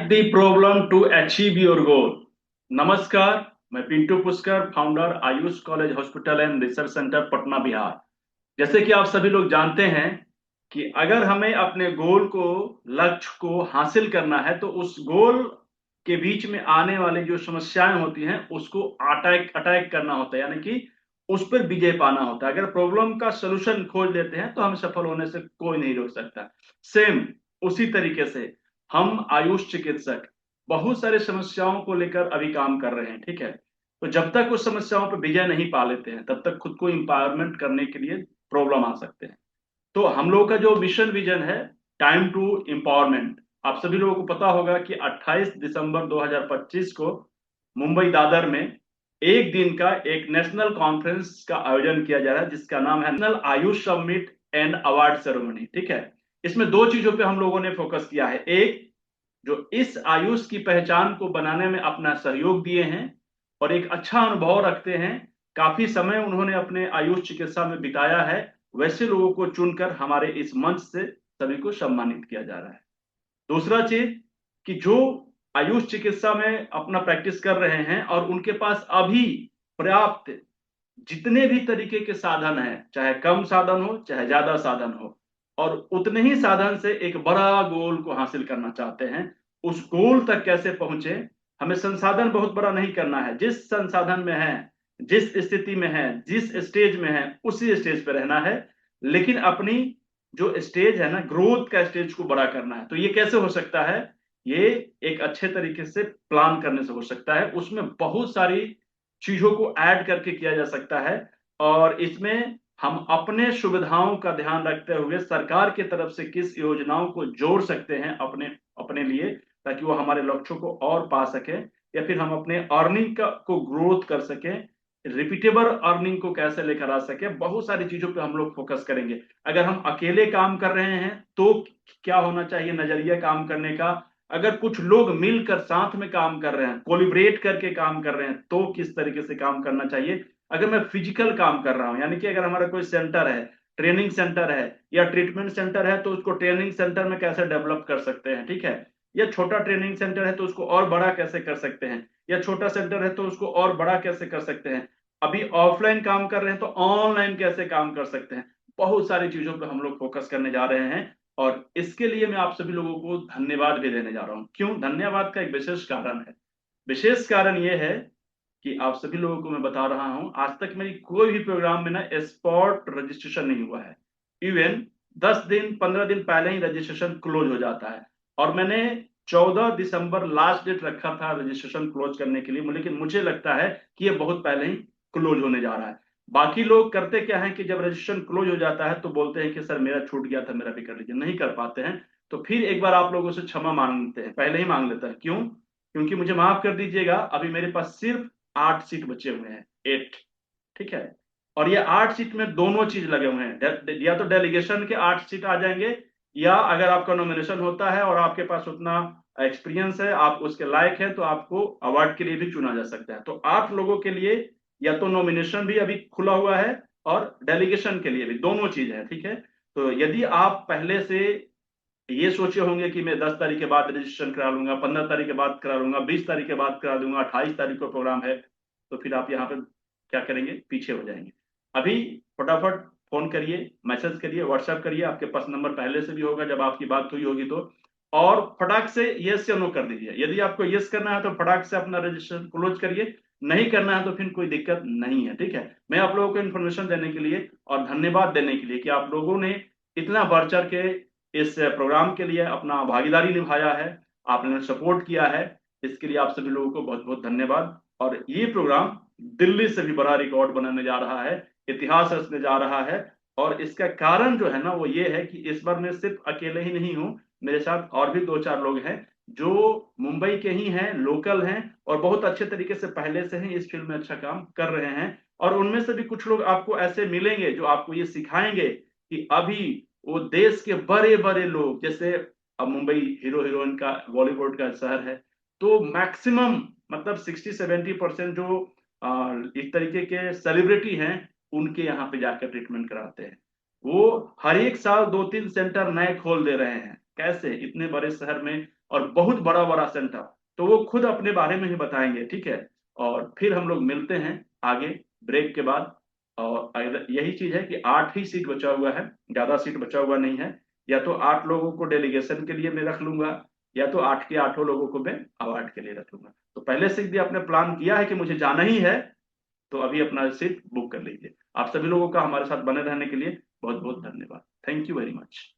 The problem to achieve your goal. नमस्कार, मैं Pintu Pushkar, founder Ayush college hospital and research centre Patna Bihar. जैसे कि आप सभी लोग जानते हैं कि अगर हमें अपने गोल को, लक्ष्य को हासिल करना है तो उस गोल के बीच में आने वाली जो समस्याएं होती हैं उसको अटैक अटैक करना होता है, यानी कि उस पर विजय पाना होता है। अगर प्रॉब्लम का सलूशन खोज लेते हैं तो हम सफल होने से कोई नहीं रोक सकता। सेम उसी तरीके से हम आयुष चिकित्सक बहुत सारी समस्याओं को लेकर अभी काम कर रहे हैं, ठीक है। तो जब तक उस समस्याओं पर विजय नहीं पा लेते हैं तब तक खुद को एम्पावरमेंट करने के लिए प्रॉब्लम आ सकते हैं। तो हम लोगों का जो मिशन विजन है, टाइम टू एम्पावरमेंट, आप सभी लोगों को पता होगा कि 28 दिसंबर 2025 को मुंबई दादर में एक दिन का एक नेशनल कॉन्फ्रेंस का आयोजन किया जा रहा है जिसका नाम है national Ayush summit and award ceremony, ठीक है। इसमें दो चीजों पे हम लोगों ने फोकस किया है। एक, जो इस आयुष की पहचान को बनाने में अपना सहयोग दिए हैं और एक अच्छा अनुभव रखते हैं, काफी समय उन्होंने अपने आयुष चिकित्सा में बिताया है, वैसे लोगों को चुनकर हमारे इस मंच से सभी को सम्मानित किया जा रहा है। दूसरा चीज, कि जो आयुष चिकित्सा में अपना प्रैक्टिस कर रहे हैं और उनके पास अभी पर्याप्त जितने भी तरीके के साधन हैं, चाहे कम साधन हो चाहे ज्यादा साधन हो, और उतने ही साधन से एक बड़ा गोल को हासिल करना चाहते हैं, उस गोल तक कैसे पहुंचे। हमें संसाधन बहुत बड़ा नहीं करना है, जिस संसाधन में है, जिस स्थिति में है, जिस स्टेज में है उसी स्टेज पे रहना है। लेकिन अपनी जो स्टेज है ना, ग्रोथ का स्टेज को बड़ा करना है। तो ये कैसे हो सकता है? ये एक अच्छे तरीके से प्लान करने से हो सकता है। उसमें बहुत सारी चीजों को ऐड करके किया जा सकता है और इसमें हम अपने सुविधाओं का ध्यान रखते हुए सरकार की तरफ से किस योजनाओं को जोड़ सकते हैं अपने अपने लिए, ताकि वो हमारे लक्ष्यों को और पा सके, या फिर हम अपने अर्निंग का को ग्रोथ कर सके, रिपीटेबल अर्निंग को कैसे लेकर आ सके। बहुत सारी चीजों पे हम लोग फोकस करेंगे। अगर हम अकेले काम कर रहे हैं तो क्या होना चाहिए नजरिया काम करने का। अगर कुछ लोग मिलकर साथ में काम कर रहे हैं, कोलिब्रेट करके काम कर रहे हैं, तो किस तरीके से काम करना चाहिए। अगर मैं फिजिकल काम कर रहा हूं, यानी कि अगर हमारा कोई सेंटर है, ट्रेनिंग सेंटर है या ट्रीटमेंट सेंटर है, तो उसको ट्रेनिंग सेंटर में कैसे डेवलप कर सकते हैं, ठीक है। या छोटा ट्रेनिंग सेंटर है तो उसको और बड़ा कैसे कर सकते हैं, या छोटा सेंटर है तो उसको और बड़ा कैसे कर सकते हैं। अभी ऑफलाइन काम कर रहे हैं तो ऑनलाइन कैसे काम कर सकते हैं। बहुत सारी चीजों पर हम लोग फोकस करने जा रहे हैं और इसके लिए मैं आप सभी लोगों को धन्यवाद भी देने जा रहा हूं। क्यों? धन्यवाद का एक विशेष कारण है। विशेष कारण यह है कि आप सभी लोगों को मैं बता रहा हूं, आज तक मेरी कोई भी प्रोग्राम में ना स्पॉट रजिस्ट्रेशन नहीं हुआ है। इवन 10 दिन 15 दिन पहले ही रजिस्ट्रेशन क्लोज हो जाता है। और मैंने 14 दिसंबर लास्ट डेट रखा था रजिस्ट्रेशन क्लोज करने के लिए, लेकिन मुझे लगता है कि ये बहुत पहले ही क्लोज होने जा रहा है। बाकी लोग करते क्या है कि जब रजिस्ट्रेशन क्लोज हो जाता है तो बोलते हैं कि सर मेरा छूट गया था, मेरा भी कर लीजिए, नहीं कर पाते हैं। तो फिर एक बार आप लोगों से क्षमा मांगते हैं, पहले ही मांग लेते हैं। क्यों? क्योंकि मुझे माफ कर दीजिएगा, अभी मेरे पास सिर्फ 8 सीट बचे हुए हैं, 8, ठीक है। और ये 8 सीट में दोनों चीज लगे हुए हैं, या तो डेलीगेशन के 8 सीट आ जाएंगे, या अगर आपका नॉमिनेशन होता है और आपके पास उतना एक्सपीरियंस है, आप उसके लायक है, तो आपको अवार्ड के लिए भी चुना जा सकता है। तो 8 लोगों के लिए या तो नॉमिनेशन भी अभी खुला हुआ है और डेलीगेशन के लिए भी, दोनों चीज है, ठीक है। तो यदि आप पहले से ये सोचे होंगे कि मैं 10 तारीख के बाद रजिस्ट्रेशन करा लूंगा, 15 तारीख के बाद करा लूंगा, 20 तारीख के बाद करा दूंगा, 28 तारीख को प्रोग्राम है, तो फिर आप यहाँ पे क्या करेंगे? पीछे हो जाएंगे। अभी फटाफट फोन करिए, मैसेज करिए, व्हाट्सएप करिए, आपके पास नंबर पहले से भी होगा जब आपकी बात हुई होगी तो। और फटाक से यस या नो कर दीजिए। यदि आपको यस करना है तो फटाक से अपना रजिस्ट्रेशन क्लोज करिए, नहीं करना है तो फिर कोई दिक्कत नहीं है, ठीक है। मैं आप लोगों को इन्फॉर्मेशन देने के लिए और धन्यवाद देने के लिए कि आप लोगों ने इतना बढ़ चढ़ के इस प्रोग्राम के लिए अपना भागीदारी निभाया है, आपने सपोर्ट किया है, इसके लिए आप सभी लोगों को बहुत बहुत धन्यवाद। और ये प्रोग्राम दिल्ली से भी बड़ा रिकॉर्ड बनाने जा रहा है, इतिहास रचने जा रहा है। और इसका कारण जो है ना वो ये है कि इस बार मैं सिर्फ अकेले ही नहीं हूँ, मेरे साथ और भी 2-4 लोग हैं जो मुंबई के ही हैं, लोकल हैं, और बहुत अच्छे तरीके से पहले से ही इस फील्ड में अच्छा काम कर रहे हैं। और उनमें से भी कुछ लोग आपको ऐसे मिलेंगे जो आपको ये सिखाएंगे कि अभी वो देश के बड़े बड़े लोग, जैसे अब मुंबई हीरो हीरोइन का, बॉलीवुड का शहर है, तो मैक्सिमम मतलब 60-70% जो इस तरीके के सेलिब्रिटी हैं उनके यहाँ पे जाकर ट्रीटमेंट कराते हैं। वो हर एक साल 2-3 सेंटर नए खोल दे रहे हैं। कैसे? इतने बड़े शहर में और बहुत बड़ा बड़ा सेंटर। तो वो खुद अपने बारे में ही बताएंगे, ठीक है। और फिर हम लोग मिलते हैं आगे ब्रेक के बाद। और यही चीज है कि 8 ही सीट बचा हुआ है, ज्यादा सीट बचा हुआ नहीं है। या तो 8 लोगों को डेलीगेशन के लिए मैं रख लूंगा, या तो 8 के 8 लोगों को मैं अवार्ड के लिए रख लूंगा। तो पहले से यदि आपने प्लान किया है कि मुझे जाना ही है, तो अभी अपना सीट बुक कर लीजिए। आप सभी लोगों का हमारे साथ बने रहने के लिए बहुत बहुत धन्यवाद। Thank you very much.